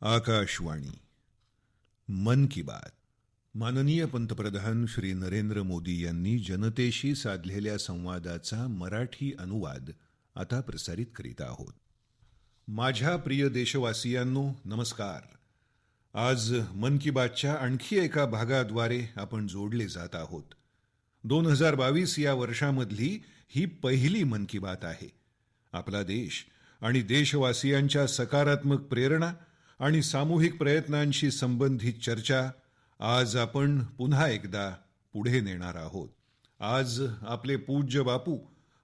आकाशवाणी मन की बात. माननीय पंतप्रधान श्री नरेंद्र मोदी यांनी जनतेशी साधलेल्या संवादाचा मराठी अनुवाद आता प्रसारित करीत आहोत. माझ्या प्रिय देशवासियांनो, नमस्कार. आज मन की बातच्या आणखी एका भागाद्वारे आपण जोडले जात आहोत. 2022 या वर्षामधली ही पहिली मन की बात आहे. आपला देश आणि देशवासियांच्या सकारात्मक प्रेरणा आणि सामूहिक प्रयत्नांशी संबंधित चर्चा आज आपण पुन्हा एकदा पुढे नेणार आहोत. आज आपले पूज्य बापू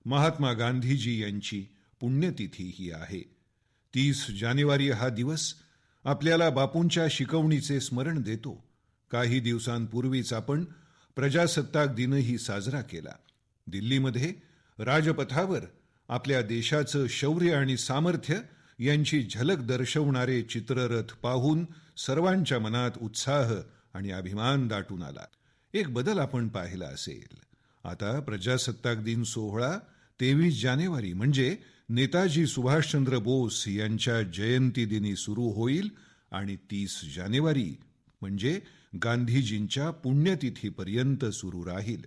महात्मा गांधीजी यांची पुण्यतिथीही आहे. 30 जानेवारी हा दिवस आपल्याला बापूंच्या शिकवणीचे स्मरण देतो. काही दिवसांपूर्वीच आपण प्रजासत्ताक दिनही साजरा केला. दिल्लीमध्ये राजपथावर आपल्या देशाचं शौर्य आणि सामर्थ्य यांची झलक दर्शवणारे चित्ररथ पाहून सर्वांच्या मनात उत्साह आणि अभिमान दाटून आला. एक बदल आपण पाहिला असेल. आता प्रजासत्ताक दिन सोहळा 23 जानेवारी म्हणजे नेताजी सुभाषचंद्र बोस यांच्या जयंती दिनी सुरू होईल आणि 30 जानेवारी म्हणजे गांधीजींच्या पुण्यतिथीपर्यंत सुरू राहील.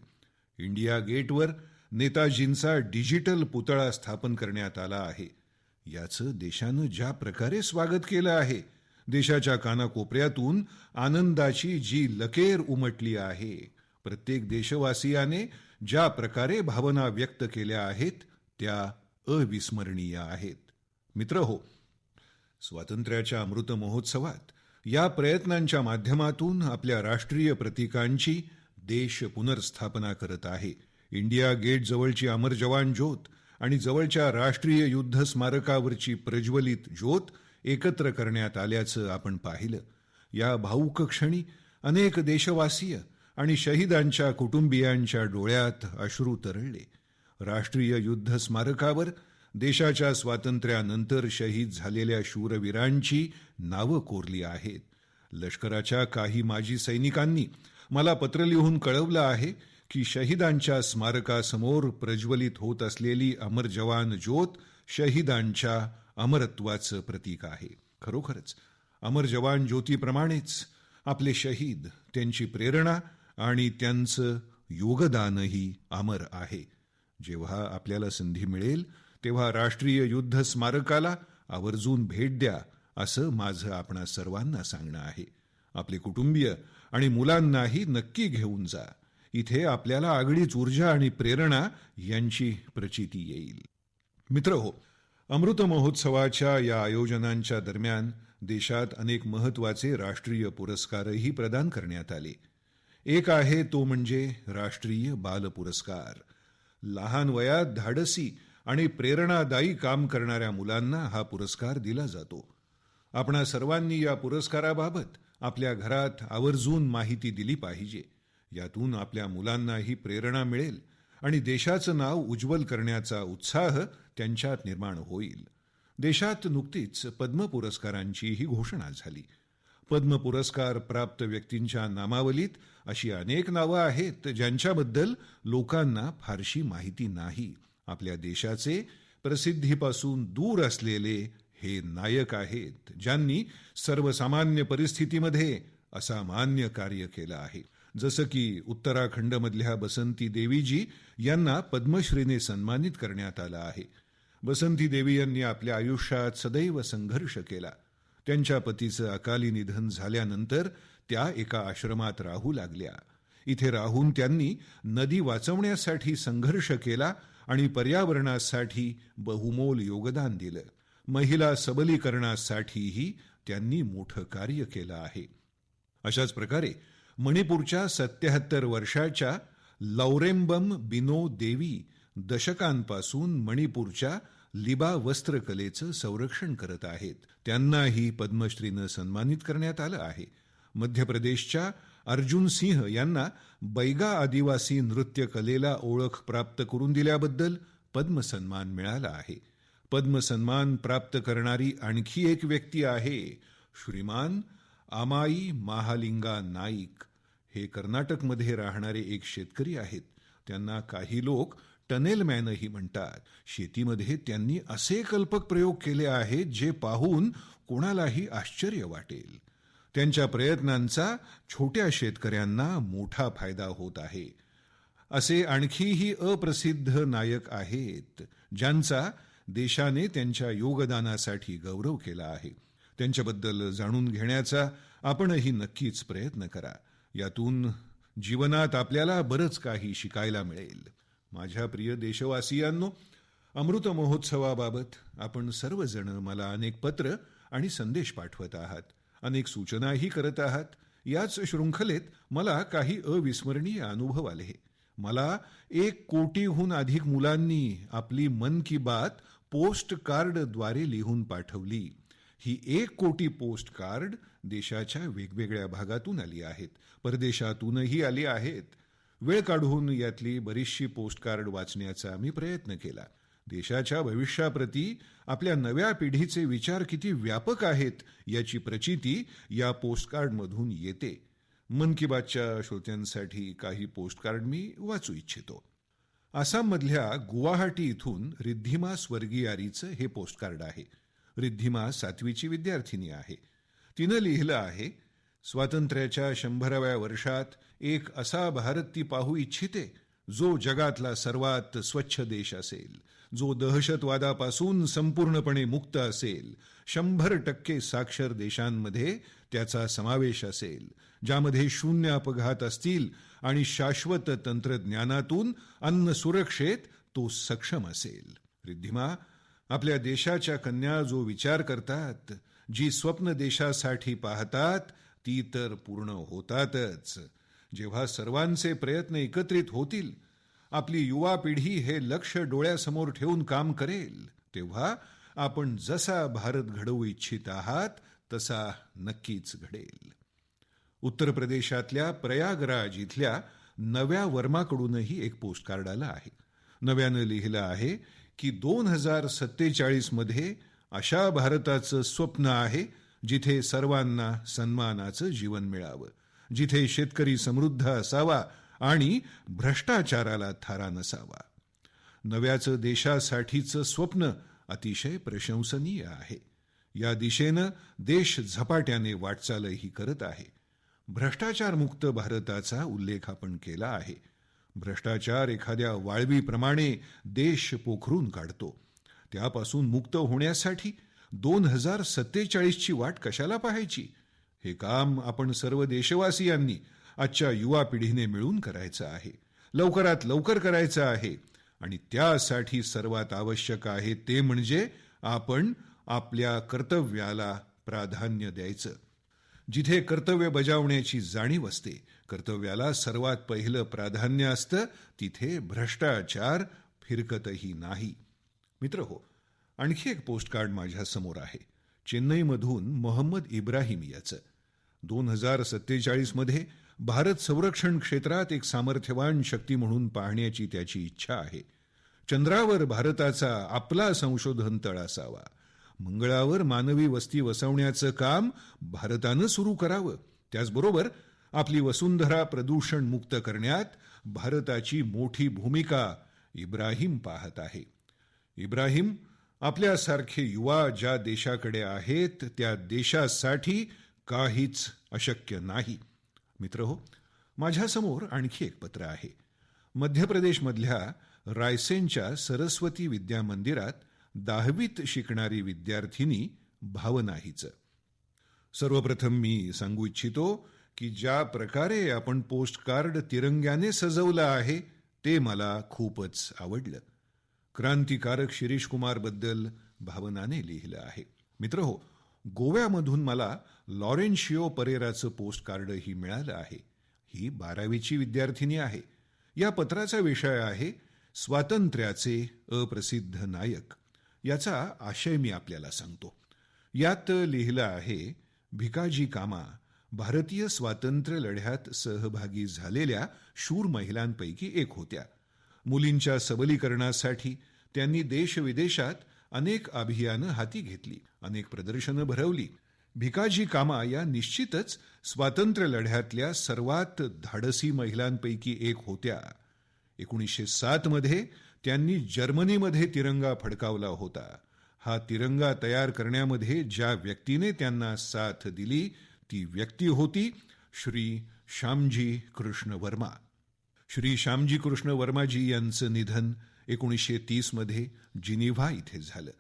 इंडिया गेटवर नेताजींचा डिजिटल पुतळा स्थापन करण्यात आला आहे. याचं देशानं ज्या प्रकारे स्वागत केलं आहे, देशाच्या कानाकोपऱ्यातून आनंदाची जी लकेर उमटली आहे, प्रत्येक देशवासियाने ज्या प्रकारे भावना व्यक्त केल्या आहेत त्या अविस्मरणीय आहेत. मित्रहो, स्वातंत्र्याच्या अमृत महोत्सवात या प्रयत्नांच्या माध्यमातून आपल्या राष्ट्रीय प्रतीकांची देश पुनर्स्थापना करत आहे. इंडिया गेट जवळची अमर जवान ज्योत आणि जवळच्या राष्ट्रीय युद्ध स्मारकावरची प्रज्वलित ज्योत एकत्र करण्यात आल्याचं आपण पाहिलं. या भावुक क्षणी अनेक देशवासीय आणि शहीदांच्या कुटुंबियांच्या डोळ्यात अश्रू तरळले. राष्ट्रीय युद्ध स्मारकावर देशाच्या स्वातंत्र्यानंतर शहीद झालेल्या शूरवीरांची नावं कोरली आहेत. लष्कराच्या काही माजी सैनिकांनी मला पत्र लिहून कळवलं आहे की शहीदांच्या स्मारकासमोर प्रज्वलित होत असलेली अमर जवान ज्योत शहीदांच्या अमरत्वाचं प्रतीक आहे. खरोखरच अमर जवान ज्योतीप्रमाणेच आपले शहीद, त्यांची प्रेरणा आणि त्यांचं योगदानही अमर आहे. जेव्हा आपल्याला संधी मिळेल तेव्हा राष्ट्रीय युद्ध स्मारकाला आवर्जून भेट द्या, असं माझं आपणा सर्वांना सांगणं आहे. आपले कुटुंबीय आणि मुलांनाही नक्की घेऊन जा. इथे आपल्याला आगळीच ऊर्जा आणि प्रेरणा यांची प्रचिती येईल. मित्रहो, अमृत महोत्सवाच्या या आयोजनांच्या दरम्यान देशात अनेक महत्त्वाचे राष्ट्रीय पुरस्कारही प्रदान करण्यात आले. एक आहे तो म्हणजे राष्ट्रीय बाल पुरस्कार. लहान वयात धाडसी आणि प्रेरणादायी काम करणाऱ्या मुलांना हा पुरस्कार दिला जातो. आपणा सर्वांनी या पुरस्काराबाबत आपल्या घरात आवर्जून माहिती दिली पाहिजे. यातून आपल्या मुलांनाही प्रेरणा मिळेल आणि देशाचं नाव उज्ज्वल करण्याचा उत्साह त्यांच्यात निर्माण होईल. देशात नुकतीच पद्म पुरस्कारांचीही घोषणा झाली. पद्म पुरस्कार प्राप्त व्यक्तींच्या नामावलीत अशी अनेक नावं आहेत ज्यांच्याबद्दल लोकांना फारशी माहिती नाही. आपल्या देशाचे प्रसिद्धीपासून दूर असलेले हे नायक आहेत, ज्यांनी सर्वसामान्य परिस्थितीमध्ये असामान्य कार्य केलं आहे. जसं की उत्तराखंडमधल्या बसंती देवीजी यांना पद्मश्रीने सन्मानित करण्यात आलं आहे. बसंती देवी यांनी आपल्या आयुष्यात सदैव संघर्ष केला. त्यांच्या पतीचं अकाली निधन झाल्यानंतर त्या एका आश्रमात राहू लागल्या. इथे राहून त्यांनी नदी वाचवण्यासाठी संघर्ष केला आणि पर्यावरणासाठी बहुमोल योगदान दिलं. महिला सबलीकरणासाठीही त्यांनी मोठं कार्य केलं आहे. अशाच प्रकारे मणिपूरच्या 77 वर्षाच्या लौरेम्बम बिनो देवी दशकांपासून मणिपूरच्या लिबा वस्त्रकलेचं संरक्षण करत आहेत. त्यांनाही पद्मश्रीनं सन्मानित करण्यात आलं आहे. मध्य प्रदेशच्या अर्जुन सिंह यांना बैगा आदिवासी नृत्य कलेला ओळख प्राप्त करून दिल्याबद्दल पद्म सन्मान मिळाला आहे. पद्म सन्मान प्राप्त करणारी आणखी एक व्यक्ती आहे श्रीमान आमाई महालिंगा नाईक. हे कर्नाटकमध्ये राहणारे एक शेतकरी आहेत. त्यांना काही लोक टनेलमॅनही म्हणतात. शेतीमध्ये त्यांनी असे कल्पक प्रयोग केले आहेत जे पाहून कोणालाही आश्चर्य वाटेल. त्यांच्या प्रयत्नांचा छोट्या शेतकऱ्यांना मोठा फायदा होत आहे. असे आणखीही अप्रसिद्ध नायक आहेत ज्यांचा देशाने त्यांच्या योगदानासाठी गौरव केला आहे. त्यांच्याबद्दल जाणून घेण्याचा आपणही नक्कीच प्रयत्न करा. यातून जीवनात आपल्याला बरंच काही शिकायला मिळेल. माझ्या प्रिय देशवासियांनो, अमृत महोत्सवाबाबत आपण सर्वजण मला अनेक पत्र आणि संदेश पाठवत आहात, अनेक सूचनाही करत आहात. याच शृंखलेत मला काही अविस्मरणीय अनुभव आले. मला 1 कोटीहून अधिक मुलांनी आपली मन की बात पोस्ट कार्डद्वारे लिहून पाठवली. ही 1 कोटी पोस्ट कार्ड देशाच्या वेगवेगळ्या भागातून आली आहेत, परदेशातूनही आली आहेत. वेळ काढून यातली बरीचशी पोस्ट कार्ड वाचण्याचा मी प्रयत्न केला. देशाच्या भविष्याप्रती आपल्या नव्या पिढीचे विचार किती व्यापक आहेत याची प्रचिती या पोस्टकार्डमधून येते. मन की बातच्या श्रोत्यांसाठी काही पोस्टकार्ड मी वाचू इच्छितो. आसाममधल्या गुवाहाटी इथून रिद्धिमा स्वर्गियारीचं हे पोस्टकार्ड आहे. रिद्धिमा 7वीची विद्यार्थिनी आहे. तिनं लिहिलं आहे, स्वातंत्र्याच्या 100व्या वर्षात एक असा भारत ती पाहू इच्छिते जो जगातला सर्वात स्वच्छ देश असेल, जो दहशतवादापासून संपूर्णपणे मुक्त असेल, 100% साक्षर देशांमध्ये त्याचा समावेश असेल, ज्यामध्ये 0 अपघात असतील आणि शाश्वत तंत्रज्ञानातून अन्न सुरक्षेत तो सक्षम असेल. रिद्धिमा, आपल्या देशाच्या कन्या जो विचार करतात, जी स्वप्न देशासाठी पाहतात, ती तर पूर्ण होतातच. जेव्हा सर्वांचे प्रयत्न एकत्रित होतील, आपली युवा पिढी हे लक्ष्य डोळ्यासमोर ठेवून काम करेल, तेव्हा आपण जसा भारत घडवू इच्छित आहात तसा नक्कीच घडेल. उत्तर प्रदेशातल्या प्रयागराज इथल्या नव्या वर्माकडूनही एक पोस्टकार्ड आलं आहे. नव्यानं लिहिलं आहे की 2047 मध्ये अशा भारताचं स्वप्न आहे जिथे सर्वांना सन्मानाचं जीवन मिळावं, जिथे शेतकरी समृद्ध असावा आणि भ्रष्टाचाराला थारा नसावा. नव्याचं देशासाठीचं स्वप्न अतिशय प्रशंसनीय आहे. या दिशेनं देश झपाट्याने वाटचालही करत आहे. भ्रष्टाचारमुक्त भारताचा उल्लेख आपण केला आहे. भ्रष्टाचार एखाद्या वाळवीप्रमाणे देश पोखरून काढतो. त्यापासून मुक्त होण्यासाठी 2047 ची वाट कशाला पाहायची? हे काम आपण सर्व देशवासियांनी, आजच्या युवा पिढीने मिळून करायचं आहे. लवकरात लवकर करायचं आहे. आणि त्यासाठी सर्वात आवश्यक आहे ते म्हणजे आपण आपल्या कर्तव्याला प्राधान्य द्यायचं. जिथे कर्तव्य बजावण्याची जाणीव असते, कर्तव्याला सर्वात पहिलं प्राधान्य असतं, तिथे भ्रष्टाचार फिरकतही नाही. मित्रहो, आणखी एक पोस्टकार्ड माझ्या समोर आहे. चेन्नईमधून मोहम्मद इब्राहिम याचं. 2047 मध्ये भारत संरक्षण क्षेत्रात एक सामर्थ्यवान शक्ती म्हणून पाहण्याची त्याची इच्छा आहे. चंद्रावर भारताचा आपला संशोधन तळ असावा. मंगळावर मानवी वस्ती वसवण्याचं काम भारतानं सुरू करावं. त्याचबरोबर आपली वसुंधरा प्रदूषण मुक्त करण्यात भारताची मोठी भूमिका इब्राहिम पाहत आहे. इब्राहिम, आपल्यासारखे युवा ज्या देशाकडे आहेत त्या देशासाठी काहीच अशक्य नाही. मित्रहो, माझ्यासमोर आणखी एक पत्र आहे. मध्य प्रदेशमधल्या रायसेनच्या सरस्वती विद्या मंदिरात 10वीत शिकणारी विद्यार्थिनी भावना हिचं. सर्वप्रथम मी सांगू इच्छितो की ज्या प्रकारे आपण पोस्ट कार्ड तिरंग्याने सजवलं आहे ते मला खूपच आवडलं. क्रांतिकारक शिरीष कुमार बद्दल भावनाने लिहिलं आहे. मित्रहो, गोव्यामधून मला लॉरेन्शियो परेराचं पोस्ट कार्डही मिळालं आहे. ही 12वीची विद्यार्थिनी आहे. या पत्राचा विषय आहे स्वातंत्र्याचे अप्रसिद्ध नायक. याचा आशय मी आपल्याला सांगतो. यात लिहिलं आहे, भिकाजी कामा भारतीय स्वातंत्र्य लढ्यात सहभागी झालेल्या शूर महिलांपैकी एक होत्या. मुलींच्या सबलीकरणासाठी त्यांनी देशविदेशात अनेक अभियानं हाती घेतली, अनेक प्रदर्शनं भरवली. भिकाजी कामा या निश्चितच स्वातंत्र्य लढ्यातल्या सर्वात धाडसी महिलांपैकी एक होत्या. 1907 मध्ये त्यांनी जर्मनीमध्ये तिरंगा फडकावला होता. हा तिरंगा तयार करण्यामध्ये ज्या व्यक्तीने त्यांना साथ दिली ती व्यक्ती होती श्री श्यामजी कृष्ण वर्मा. श्री श्यामजी कृष्ण वर्माजी यांचं निधन 1930 मध्ये जिनिव्हा इथे झालं.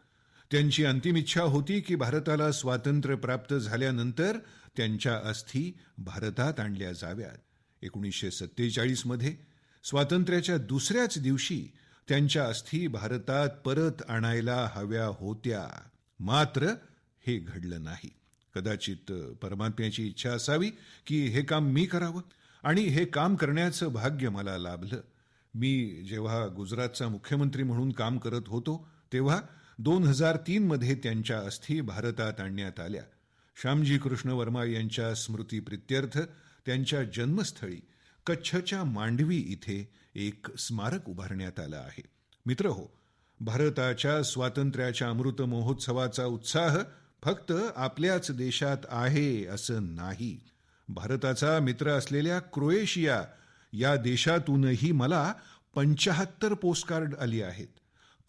त्यांची अंतिम इच्छा होती की भारताला स्वातंत्र्य प्राप्त झाल्यानंतर त्यांच्या अस्थी भारतात आणल्या जाव्यात. 1947 मध्ये स्वातंत्र्याच्या दुसऱ्याच दिवशी त्यांच्या अस्थी भारतात परत आणायला हव्या होत्या. मात्र हे घडलं नाही. कदाचित परमात्म्याची इच्छा असावी की हे काम मी करावं आणि हे काम करण्याचं भाग्य मला लाभलं. मी जेव्हा गुजरातचा मुख्यमंत्री म्हणून काम करत होतो तेव्हा 2003 मध्ये त्यांच्या अस्थी भारतात आणण्यात आल्या. श्यामजी कृष्ण वर्मा यांच्या स्मृतीप्रित्यर्थ त्यांच्या जन्मस्थळी कच्छच्या मांडवी इथे एक स्मारक उभारण्यात आलं आहे. मित्रहो, भारताच्या स्वातंत्र्याच्या अमृत महोत्सवाचा उत्साह फक्त आपल्याच देशात आहे असं नाही. भारताचा मित्र असलेल्या क्रोएशिया या देशातूनही मला 75 पोस्टकार्ड आली आहेत.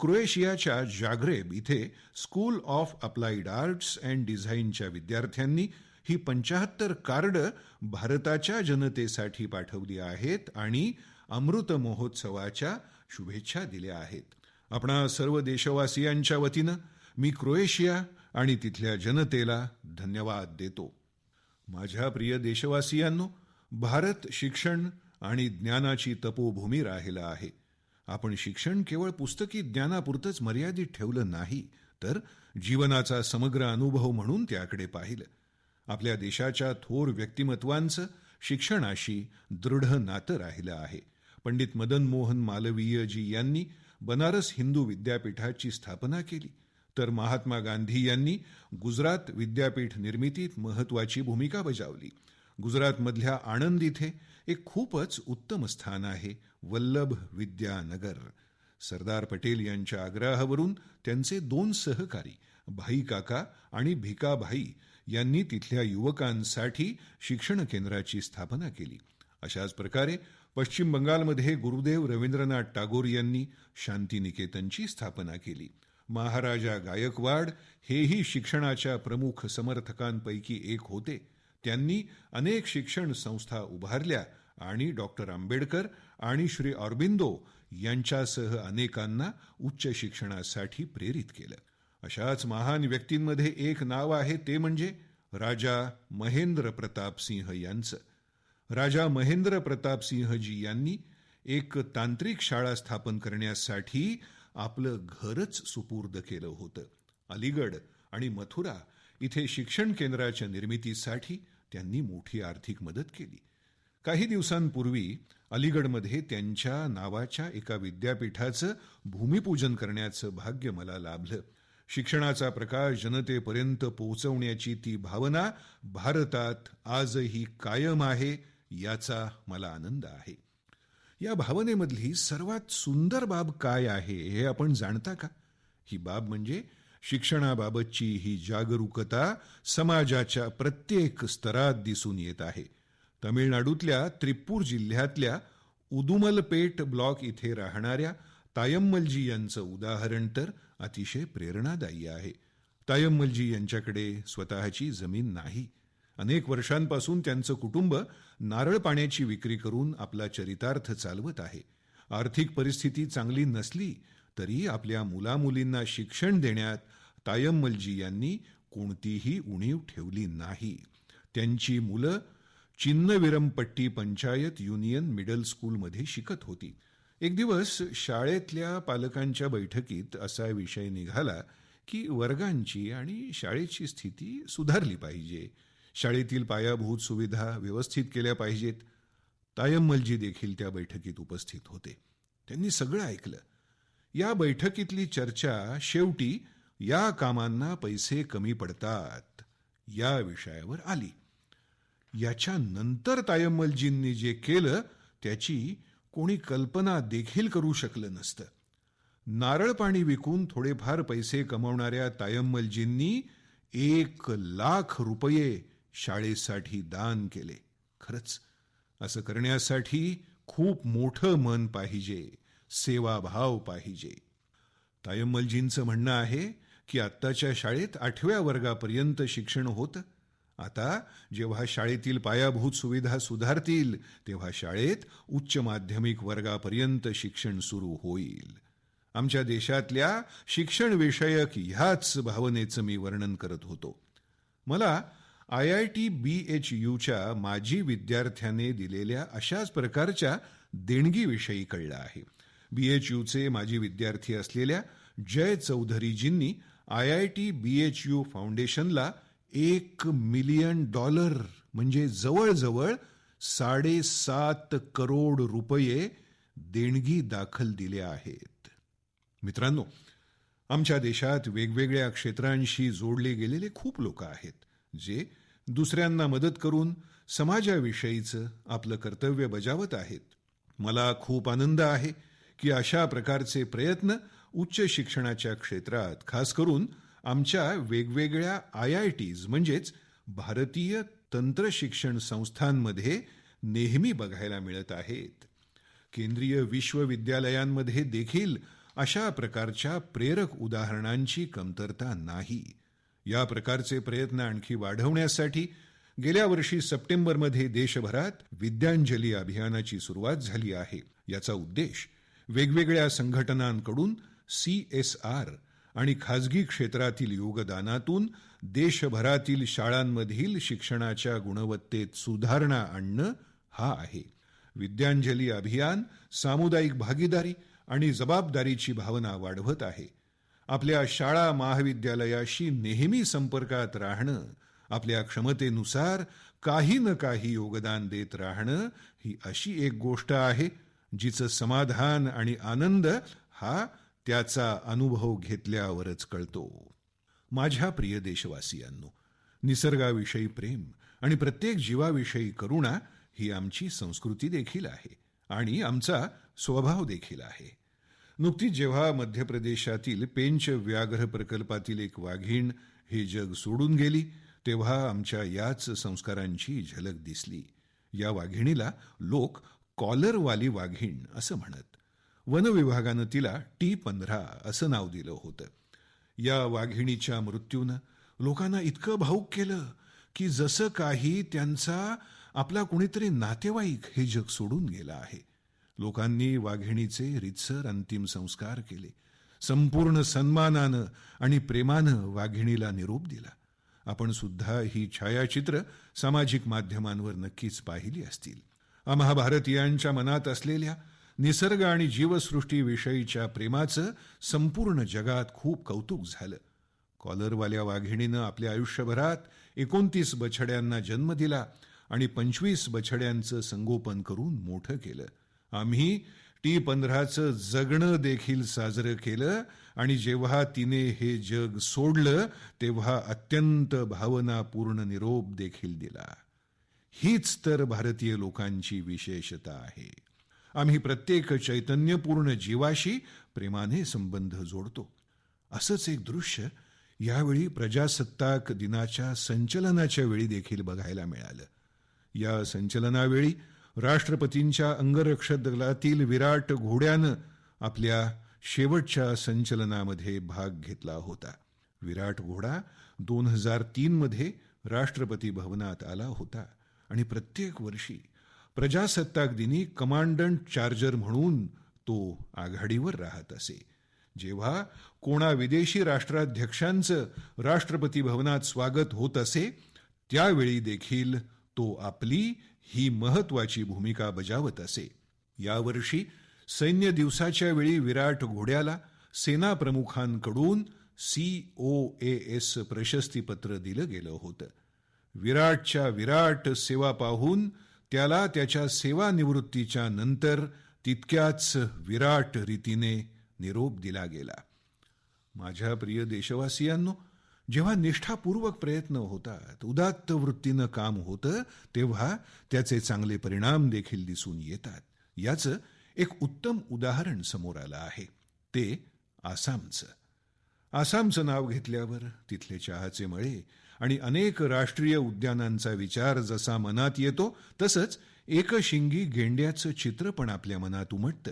क्रोएशियाच्या जाग्रेब इथे school of applied arts and डिझाईनच्या विद्यार्थ्यांनी ही 75 कार्ड भारताच्या जनतेसाठी पाठवली आहेत आणि अमृत महोत्सवाच्या शुभेच्छा दिल्या आहेत. आपणा सर्व देशवासियांच्या वतीनं मी क्रोएशिया आणि तिथल्या जनतेला धन्यवाद देतो. माझ्या प्रिय देशवासियांनो, भारत शिक्षण आणि ज्ञानाची तपोभूमी राहिला आहे. आपण शिक्षण केवळ पुस्तकी ज्ञानापुरतंच मर्यादित ठेवलं नाही, तर जीवनाचा समग्र अनुभव म्हणून त्याकडे पाहिलं. आपल्या देशाच्या थोर व्यक्तिमत्वांचं शिक्षणाशी दृढ नातं राहिलं आहे. पंडित मदन मोहन मालवीयजी यांनी बनारस हिंदू विद्यापीठाची स्थापना केली, तर महात्मा गांधी यांनी गुजरात विद्यापीठ निर्मितीत महत्वाची भूमिका बजावली. गुजरातमधल्या आणंद इथे एक खूपच उत्तम स्थान आहे, वल्लभ विद्यानगर. सरदार पटेल यांच्या आग्रहावरून त्यांचे 2 सहकारी भाई काका आणि भिकाभाई यांनी तिथल्या युवकांसाठी शिक्षण केंद्राची स्थापना केली. अशाच प्रकारे पश्चिम बंगालमध्ये गुरुदेव रवींद्रनाथ टागोर यांनी शांतिनिकेतनची स्थापना केली. महाराजा गायकवाड हेही शिक्षणाच्या प्रमुख समर्थकांपैकी एक होते. त्यांनी अनेक शिक्षण संस्था उभारल्या आणि डॉक्टर आंबेडकर आणि श्री ऑरबिंदो यांच्यासह अनेकांना उच्च शिक्षणासाठी प्रेरित केलं. अशाच महान व्यक्तींमध्ये एक नाव आहे, ते म्हणजे राजा महेंद्र प्रताप सिंह यांचं. राजा महेंद्र प्रताप सिंहजी यांनी एक तांत्रिक शाळा स्थापन करण्यासाठी आपलं घरच सुपूर्द केलं होतं. अलीगड आणि मथुरा इथे शिक्षण केंद्राच्या निर्मितीसाठी त्यांनी मोठी आर्थिक मदत केली. काही दिवसांपूर्वी अलीगडमध्ये त्यांच्या नावाच्या एका विद्यापीठाचं भूमिपूजन करण्याचं भाग्य मला लाभलं. शिक्षणाचा प्रकाश जनतेपर्यंत पोहोचवण्याची ती भावना भारतात आजही कायम आहे, याचा मला आनंद आहे. या भावनेमधली सर्वात सुंदर बाब काय आहे हे आपण जाणता का? ही बाब म्हणजे शिक्षणाबाबतची ही जागरूकता समाजाच्या प्रत्येक स्तरात दिसून येत आहे. तमिळनाडूतल्या त्रिप्पूर जिल्ह्यातल्या उदुमलपेट ब्लॉक इथे राहणाऱ्या तायम्मलजी यांचं उदाहरण तर अतिशय प्रेरणादायी आहे. तायम्मलजी यांच्याकडे स्वतःची जमीन नाही. अनेक वर्षांपासून त्यांचं कुटुंब नारळ पाण्याची विक्री करून आपला चरितार्थ चालवत आहे. आर्थिक परिस्थिती चांगली नसली तरी आपल्या मुलामुलींना शिक्षण देण्यात तायम्मलजी यांनी कोणतीही उणीव ठेवली नाही. त्यांची मुलं चिन्नविरमपट्टी पंचायत युनियन मिडल स्कूलमध्ये शिकत होती. एक दिवस शाळेतल्या पालकांच्या बैठकीत असा विषय निघाला की वर्गांची आणि शाळेची स्थिती सुधारली पाहिजे, शाळेतील पायाभूत सुविधा व्यवस्थित केल्या पाहिजेत. तायम्मलजी देखील त्या बैठकीत उपस्थित होते. त्यांनी सगळं ऐकलं. या बैठकीतली चर्चा शेवटी या कामांना पैसे कमी पडतात या विषयावर आली. याच्यानंतर तायम्मलजींनी जे केलं त्याची कोणी कल्पना देखील करू शकलं नसतं. नारळ पाणी विकून थोडेफार पैसे कमावणाऱ्या तायम्मलजींनी 1,00,000 रुपये शाळेसाठी दान केले. खरंच असं करण्यासाठी खूप मोठं मन पाहिजे, सेवाभाव पाहिजे. तायम्मलजींचं म्हणणं आहे की आत्ताच्या शाळेत 8व्या वर्गापर्यंत शिक्षण होतं. आता जेव्हा शाळेतील पायाभूत सुविधा सुधारतील तेव्हा शाळेत उच्च माध्यमिक वर्गापर्यंत शिक्षण सुरू होईल. आमच्या देशातल्या शिक्षण विषयक ह्याच भावनेचं मी वर्णन करत होतो. मला IIT BHUच्या माजी विद्यार्थ्याने दिलेल्या अशाच प्रकारच्या देणगीविषयी कळलं आहे. BHUचे माजी विद्यार्थी असलेल्या जय चौधरीजींनी IIT BHU फाउंडेशनला $1 मिलियन म्हणजे जवळजवळ 7.5 करोड रुपये देणगी दाखल दिले आहेत. मित्रांनो, आमच्या देशात वेगवेगळ्या क्षेत्रांशी जोडले गेलेले खूप लोक आहेत, जे दुसऱ्यांना मदत करून समाजाविषयीचं आपलं कर्तव्य बजावत आहेत. मला खूप आनंद आहे की अशा प्रकारचे प्रयत्न उच्च शिक्षणाच्या क्षेत्रात, खास करून आमच्या वेगवेगळ्या IITs म्हणजेच भारतीय तंत्र शिक्षण संस्थांमध्ये नेहमी बघायला मिळत आहेत. केंद्रीय विश्वविद्यालयांमध्ये देखील अशा प्रकारच्या प्रेरक उदाहरणांची कमतरता नाही. या प्रकारचे प्रयत्न आणखी वाढवण्यासाठी गेल्या वर्षी सप्टेंबरमध्ये देशभरात विद्यांजली अभियानाची सुरुवात झाली आहे. याचा उद्देश वेगवेगळ्या संघटनांकडून CSR आणि खाजगी क्षेत्रातील योगदानातून देशभरातील शाळांमधील शिक्षणाच्या गुणवत्तेत सुधारणा आणणं हा आहे. विद्यांजली अभियान सामुदायिक भागीदारी आणि जबाबदारीची भावना वाढवत आहे. आपल्या शाळा महाविद्यालयाशी नेहमी संपर्कात राहणं, आपल्या क्षमतेनुसार काही न काही योगदान देत राहणं ही अशी एक गोष्ट आहे जिचं समाधान आणि आनंद हा त्याचा अनुभव घेतल्यावरच कळतो. माझ्या प्रिय देशवासियांनो, निसर्गाविषयी प्रेम आणि प्रत्येक जीवाविषयी करुणा ही आमची संस्कृती देखील आहे आणि आमचा स्वभाव देखील आहे. नुकतीच जेव्हा मध्य प्रदेशातील पेंच व्याघ्र प्रकल्पातील एक वाघीण हे जग सोडून गेली, तेव्हा आमच्या याच संस्कारांची झलक दिसली. या वाघिणीला लोक कॉलरवाली वाघीण असं म्हणत. वन विभागानं तिला T15 असं नाव दिलं होतं. या वाघिणीच्या मृत्यूनं लोकांना इतकं भावुक केलं की जसं काही त्यांचा आपला कुणीतरी नातेवाईक हे जग सोडून गेला आहे. लोकांनी वाघिणीचे रीतसर अंतिम संस्कार केले. संपूर्ण सन्मानानं आणि प्रेमानं वाघिणीला निरोप दिला. आपण सुद्धा ही छायाचित्र सामाजिक माध्यमांवर नक्कीच पाहिली असतील. आम्हा भारतीयांच्या मनात असलेल्या निसर्ग आणि जीवसृष्टीविषयीच्या प्रेमाचं संपूर्ण जगात खूप कौतुक झालं. कॉलरवाल्या वाघिणीनं आपल्या आयुष्यभरात 29 बछड्यांना जन्म दिला आणि 25 बछड्यांचं संगोपन करून मोठं केलं. आम्ही T15चं जगणं देखील साजरं केलं आणि जेव्हा तिने हे जग सोडलं तेव्हा अत्यंत भावनापूर्ण निरोप देखील दिला. हीच तर भारतीय लोकांची विशेषता आहे. आम्ही प्रत्येक चैतन्यपूर्ण जीवाशी प्रेमाने संबंध जोडतो. असंच एक दृश्य यावेळी प्रजासत्ताक दिनाच्या संचलनाच्या वेळी देखील बघायला मिळालं. या संचलनावेळी राष्ट्रपतींच्या अंगरक्षक दलातील विराट घोड्यानं आपल्या शेवटच्या संचलनामध्ये भाग घेतला होता. विराट घोडा 2003 मध्ये राष्ट्रपती भवनात आला होता आणि प्रत्येक वर्षी प्रजासत्ताक दिनी कमांडंट चार्जर म्हणून तो आघाडीवर राहत असे. जेव्हा कोणा विदेशी राष्ट्राध्यक्षांचं राष्ट्रपती भवनात स्वागत होत असे त्यावेळी देखील तो आपली ही महत्वाची भूमिका बजावत असे. यावर्षी सैन्य दिवसाच्या वेळी विराट घोड्याला सेना प्रमुखांकडून COAS प्रशस्तीपत्र दिलं गेलं होतं. विराटच्या विराट सेवा पाहून त्याला त्याच्या सेवानिवृत्तीच्या नंतर तितक्याच विराट रीतीने निरोप दिला गेला. माझ्या प्रिय देशवासियांनो, जेव्हा निष्ठापूर्वक प्रयत्न होतात, उदात्त वृत्तीनं काम होतं, तेव्हा त्याचे चांगले परिणाम देखील दिसून येतात. याचं एक उत्तम उदाहरण समोर आलं आहे. ते आसामचं. आसामचं नाव घेतल्यावर तिथले चहाचे मळे आणि अनेक राष्ट्रीय उद्यानांचा विचार जसा मनात येतो तसंच एकशिंगी गेंड्याचं चित्र पण आपल्या मनात उमटतं.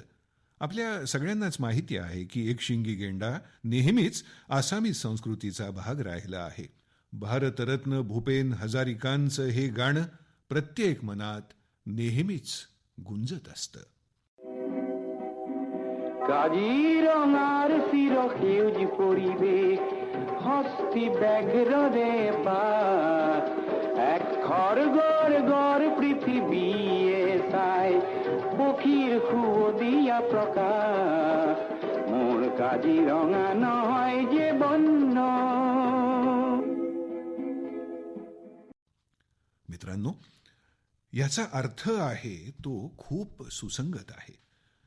आपल्या सगळ्यांनाच माहिती आहे की एकशिंगी गेंडा नेहमीच आसामी संस्कृतीचा भाग राहिला आहे. भारतरत्न भूपेन हजारिकांचं हे गाणं प्रत्येक मनात नेहमीच गुंजत असतं. কাজিৰঙাৰ চিৰ সেউজ পৰিৱেশ হস্তি ব্যাঘ্ৰৰে পাত এক খড়গড় গড় পৃথিৱীয়ে চাই পক্ষীৰ সুৱদীয়া প্ৰকাশ মোৰ কাজিৰঙা নহয় যে বন্য. मित्रांनो, याचा अर्थ आहे तो खूप सुसंगत आहे.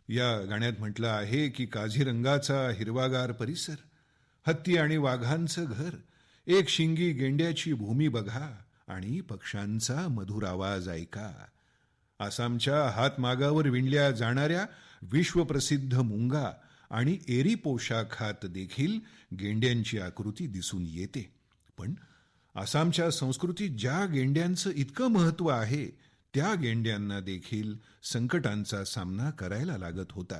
या गाण्यात म्हटलं आहे की काझीरंगाचा हिरवागार परिसर, हत्ती आणि वाघांचं घर, एक शिंगी गेंड्याची भूमी बघा आणि पक्ष्यांचा मधुर आवाज ऐका. आसामच्या हातमागावर विणल्या जाणाऱ्या विश्वप्रसिद्ध मुंगा आणि एरी पोशाखात देखील गेंड्यांची आकृती दिसून येते. पण आसामच्या संस्कृतीत ज्या गेंड्यांचं इतकं महत्त्व आहे त्या गेंड्यांना देखील संकटांचा सामना करायला लागत होता.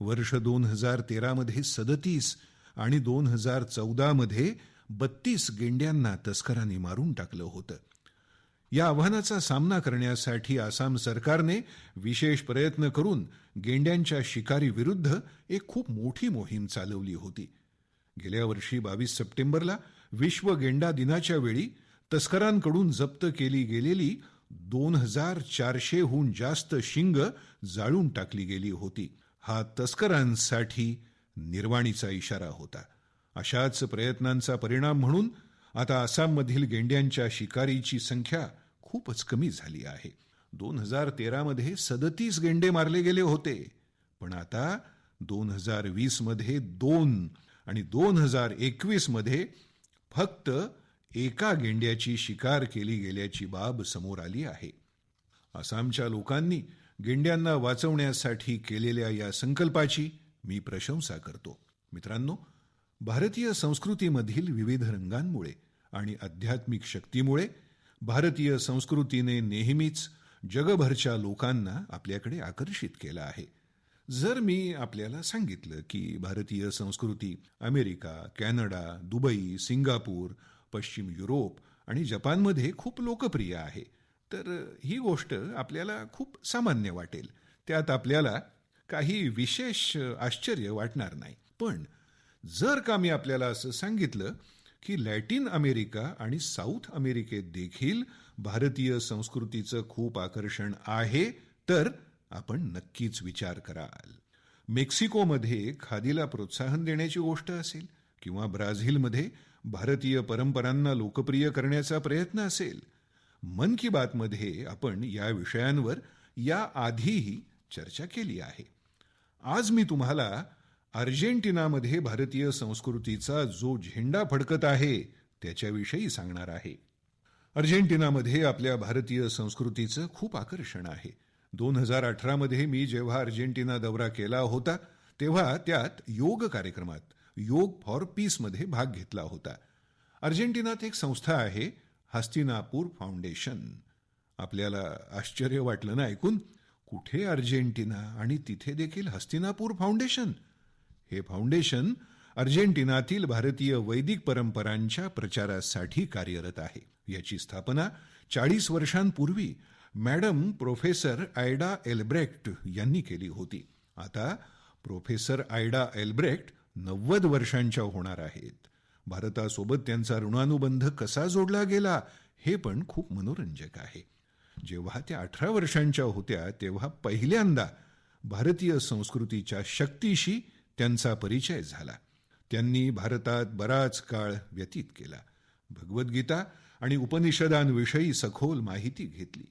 वर्ष 2013 मध्ये 37 आणि 2014 मध्ये 32 गेंड्यांना तस्करांनी मारून टाकलं होतं. या आव्हानाचा सामना करण्यासाठी आसाम सरकारने विशेष प्रयत्न करून गेंड्यांच्या शिकारी विरुद्ध एक खूप मोठी मोहीम चालवली होती. गेल्या वर्षी 22 सप्टेंबरला विश्व गेंडा दिनाच्या वेळी तस्करांकडून जप्त केली गेलेली 2400 हून जास्त शिंग जाळून टाकली गेली होती. हा तस्करांसाठी निर्वाणीचा इशारा होता. अशाच प्रयत्नांचा परिणाम म्हणून आता आसाममधील गेंड्यांच्या शिकारीची संख्या खूपच कमी झाली आहे. 2013 मध्ये 37 गेंडे मारले गेले होते, पण आता 2020 मध्ये 2 आणि 2021 मध्ये फक्त एका गेंड्याची शिकार केली गेल्याची बाब समोर आली आहे. आसामच्या लोकांनी गेंड्यांना वाचवण्यासाठी केलेल्या या संकल्पाची मी प्रशंसा करतो. मित्रांनो, भारतीय संस्कृतीमधील विविध रंगांमुळे आणि आध्यात्मिक शक्तीमुळे भारतीय संस्कृतीने नेहमीच जगभरच्या लोकांना आपल्याकडे आकर्षित केलं आहे. जर मी आपल्याला सांगितलं की भारतीय संस्कृती अमेरिका, कॅनडा, दुबई, सिंगापूर, पश्चिम युरोप आणि जपानमध्ये खूप लोकप्रिय आहे, तर ही गोष्ट आपल्याला खूप सामान्य वाटेल. त्यात आपल्याला काही विशेष आश्चर्य वाटणार नाही. पण जर का मी आपल्याला असं सांगितलं की लॅटिन अमेरिका आणि साऊथ अमेरिकेत देखील भारतीय संस्कृतीचं खूप आकर्षण आहे, तर आपण नक्कीच विचार कराल. मेक्सिकोमध्ये खादीला प्रोत्साहन देण्याची गोष्ट असेल किंवा ब्राझीलमध्ये भारतीय परंपरांना लोकप्रिय करण्याचा प्रयत्न असेल. मन की बात मध्ये आपण या विषयांवर या आधीही चर्चा केली आहे. आज मी तुम्हाला अर्जेंटिनामध्ये भारतीय संस्कृतीचा जो झेंडा फडकत आहे त्याच्याविषयी सांगणार आहे. अर्जेंटिनामध्ये आपल्या भारतीय संस्कृतीचं खूप आकर्षण आहे. 2018 मध्ये मी जेव्हा अर्जेंटिना दौरा केला होता तेव्हा त्यात योग कार्यक्रमात योग फॉर पीस मध्ये भाग घेतला होता. अर्जेंटिनात एक संस्था आहे, हस्तिनापुर फाउंडेशन. आपल्याला आश्चर्य वाटलं ना ऐकून? कुठे अर्जेंटिना आणि तिथे देखील हस्तिनापुर फाउंडेशन? हे फाउंडेशन अर्जेंटिनातील भारतीय वैदिक परंपरांच्या प्रचारासाठी कार्यरत आहे. याची स्थापना 40 वर्षांपूर्वी मॅडम प्रोफेसर आयडा एल्ब्रेक्ट यांनी केली होती. आता प्रोफेसर आयडा एल्ब्रेक्ट 90 वर्षांच्या होणार आहेत. भारतासोबत त्यांचा ऋणानुबंध कसा जोडला गेला हे पण खूप मनोरंजक आहे. जेव्हा त्या 18 वर्षांच्या होत्या तेव्हा पहिल्यांदा भारतीय संस्कृतीच्या शक्तीशी त्यांचा परिचय झाला. त्यांनी भारतात बराच काळ व्यतीत केला. भगवद्गीता आणि उपनिषदांविषयी सखोल माहिती घेतली.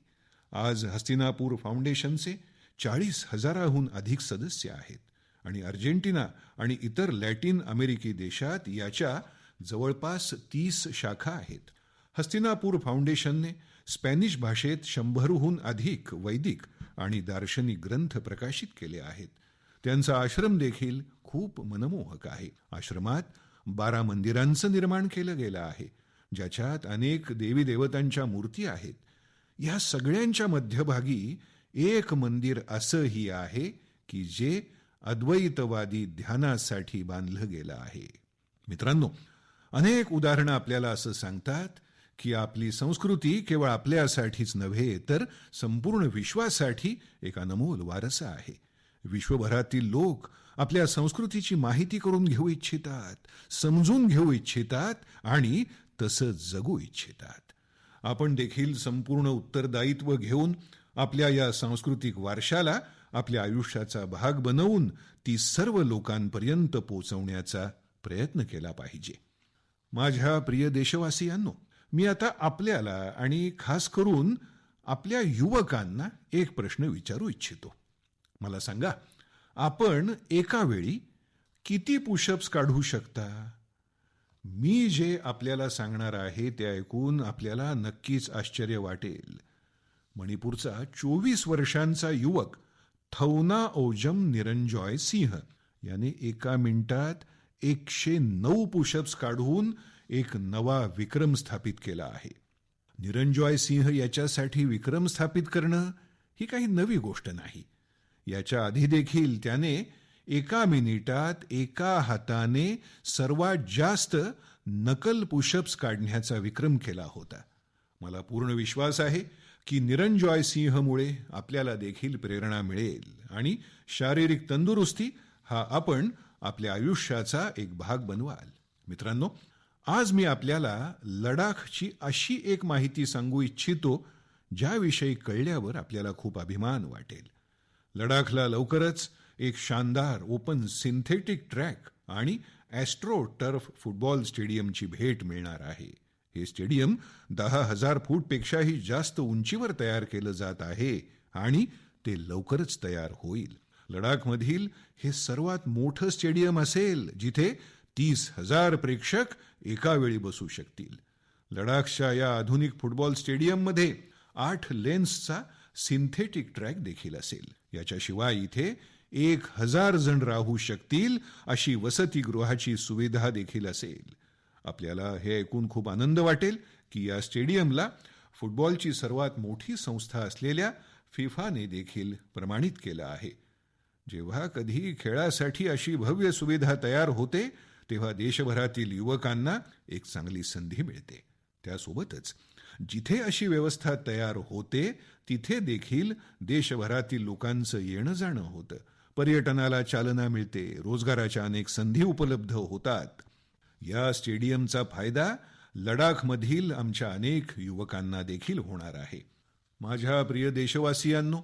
आज हस्तिनापुर फाउंडेशनचे 40,000हून अधिक सदस्य आहेत आणि अर्जेंटिना आणि इतर लॅटिन अमेरिकी देशात याच्या जवळपास 30 शाखा आहेत. हस्तिनापुर फाउंडेशनने स्पॅनिश भाषेत 100हून अधिक वैदिक आणि दार्शनिक ग्रंथ प्रकाशित केले आहेत. त्यांचा आश्रम देखील खूप मनमोहक आहे. आश्रमात 12 मंदिरांचं निर्माण केलं गेलं आहे, ज्याच्यात अनेक देवी देवतांच्या मूर्ती आहेत. या सगळ्यांच्या मध्यभागी एक मंदिर असंही आहे की जे अद्वैतवादी ध्यानासाठी बांधलं गेलं आहे. मित्रांनो, अनेक उदाहरणं आपल्याला असं सांगतात की आपली संस्कृती केवळ आपल्यासाठीच नव्हे तर संपूर्ण विश्वासाठी एक अनमोल वारसा आहे. विश्वभरातील लोक आपल्या संस्कृतीची माहिती करून घेऊ इच्छितात, समजून घेऊ इच्छितात आणि तसं जगू इच्छितात. आपण देखील संपूर्ण उत्तरदायित्व घेऊन आपल्या या सांस्कृतिक वारशाला आपल्या आयुष्याचा भाग बनवून ती सर्व लोकांपर्यंत पोहोचवण्याचा प्रयत्न केला पाहिजे. माझ्या प्रिय देशवासियांनो, मी आता आपल्याला आणि खास करून आपल्या युवकांना एक प्रश्न विचारू इच्छितो. मला सांगा, आपण एका वेळी किती पुशअप्स काढू शकता? मी जे आपल्याला सांगणार आहे ते ऐकून आपल्याला नक्कीच आश्चर्य वाटेल. मणिपूरचा 24 वर्षांचा युवक थौनाओजम निरंजॉय सिंह याने एका मिनिटात 109 पुशअप्स काढून एक नवा विक्रम स्थापित केला आहे. निरंजॉय सिंह याच्यासाठी विक्रम स्थापित करणं ही काही नवी गोष्ट नाही. याच्या आधी देखील त्याने एका मिनिटात एका हाताने सर्वात जास्त नकल पुशअप्स काढण्याचा विक्रम केला होता. मला पूर्ण विश्वास आहे की निरंजॉय सिंहमुळे आपल्याला देखील प्रेरणा मिळेल आणि शारीरिक तंदुरुस्ती हा आपण आपल्या आयुष्याचा एक भाग बनवाल. मित्रांनो, आज मी आपल्याला लडाखची अशी एक माहिती सांगू इच्छितो ज्याविषयी कळल्यावर आपल्याला खूप अभिमान वाटेल. लडाखला लवकरच एक शानदार ओपन सिंथेटिक ट्रॅक आणि ॲस्ट्रो टर्फ फुटबॉल स्टेडियमची भेट मिळणार आहे. हे स्टेडियम 10,000 फूटपेक्षाही जास्त उंचीवर तयार केलं जात आहे आणि ते लवकरच तयार होईल. लडाखमधील हे सर्वात मोठं स्टेडियम असेल जिथे 30,000 प्रेक्षक एका वेळी बसू शकतील. लडाखच्या या आधुनिक फुटबॉल स्टेडियममध्ये 8 लेन्सचा सिंथेटिक ट्रॅक देखील असेल. याच्याशिवाय इथे 1,000 जण राहू शकतील अशी वसतिगृहाची सुविधा देखील असेल. आपल्याला हे ऐकून खूप आनंद वाटेल की या स्टेडियमला फुटबॉलची सर्वात मोठी संस्था असलेल्या फिफाने देखील प्रमाणित केलं आहे. जेव्हा कधी खेळासाठी अशी भव्य सुविधा तयार होते तेव्हा देशभरातील युवकांना एक चांगली संधी मिळते. त्यासोबतच जिथे अशी व्यवस्था तयार होते तिथे देखील देशभरातील लोकांचं येणं जाणं होतं. पर्यटनाला चालना मिळते, रोजगाराच्या अनेक संधी उपलब्ध होतात. या स्टेडियमचा फायदा लडाखमधील आमच्या अनेक युवकांना देखील होणार आहे. माझ्या प्रिय देशवासियांनो,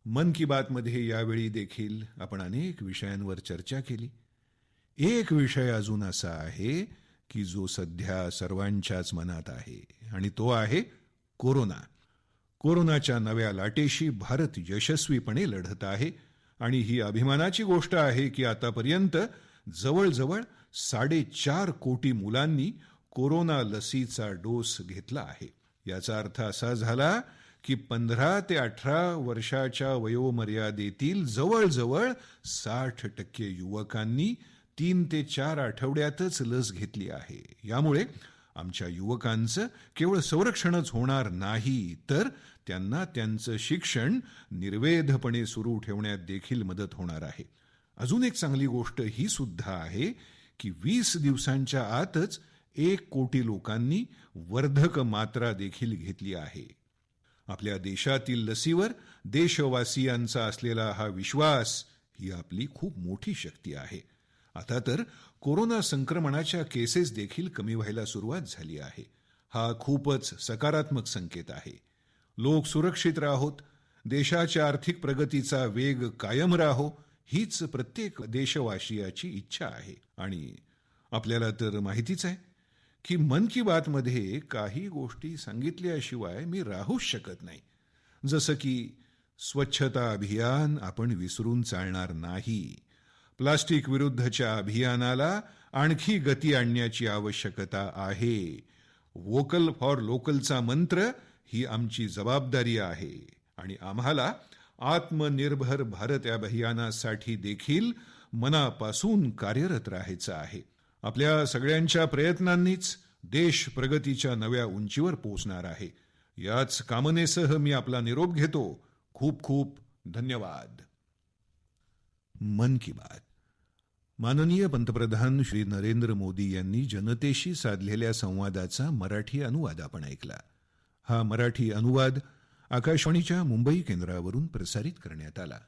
मन की बातमध्ये यावेळी देखील आपण अनेक विषयांवर चर्चा केली. एक विषय अजून असा आहे की जो सध्या सर्वांच्याच मनात आहे आणि तो आहे कोरोना. कोरोनाच्या नव्या लाटेशी भारत यशस्वीपणे लढत आहे आणि ही अभिमानाची गोष्ट आहे की आतापर्यंत जवळजवळ 4.5 कोटी मुलांनी कोरोना लसीचा डोस घेतला आहे. याचा अर्थ असा झाला की 15 ते 18 वर्षाच्या वयोमर्यादेतील जवळजवळ 60% युवकांनी 3 ते 4 आठवड्यातच लस घेतली आहे. यामुळे आमच्या युवकांचं केवळ संरक्षणच होणार नाही तर त्यांना त्यांचं शिक्षण निर्वेधपणे सुरू ठेवण्यात देखील मदत होणार आहे. अजून एक चांगली गोष्ट ही सुद्धा आहे की 20 दिवसांच्या आतच 1 कोटी लोकांनी वर्धक मात्रा देखील घेतली आहे. आपल्या देशातील लसीवर देशवासियांचा असलेला हा विश्वास ही आपली खूप मोठी शक्ती आहे. आता तर कोरोना संक्रमणाच्या केसेस देखील कमी व्हायला सुरुवात झाली आहे. हा खूपच सकारात्मक संकेत आहे. लोक सुरक्षित राहोत, देशाच्या आर्थिक प्रगतीचा वेग कायम राहो हीच प्रत्येक देशवासियाची इच्छा आहे. आणि आपल्याला तर माहितीच आहे की मन की बात मध्ये काही गोष्टी सांगितल्याशिवाय मी राहूच शकत नाही. जसं की स्वच्छता अभियान आपण विसरून चालणार नाही. प्लास्टिक विरुद्धच्या अभियानाला आणखी गती आणण्याची आवश्यकता आहे. वोकल फॉर लोकलचा मंत्र ही आमची जबाबदारी आहे आणि आम्हाला आत्मनिर्भर भारत अभियानासाठी देखील मनापासून कार्यरत राहायचं आहे. आपल्या सगळ्यांच्या प्रयत्नांनीच देश प्रगतीच्या नव्या उंचीवर पोहोचणार आहे. याच कामनेसह मी आपला निरोप घेतो. खूप खूप धन्यवाद. मन की बात. माननीय पंतप्रधान श्री नरेंद्र मोदी यांनी जनतेशी साधलेल्या संवादाचा मराठी अनुवाद आपण ऐकला. हा मराठी अनुवाद आकाशवाणीच्या मुंबई केंद्रावरून प्रसारित करण्यात आला.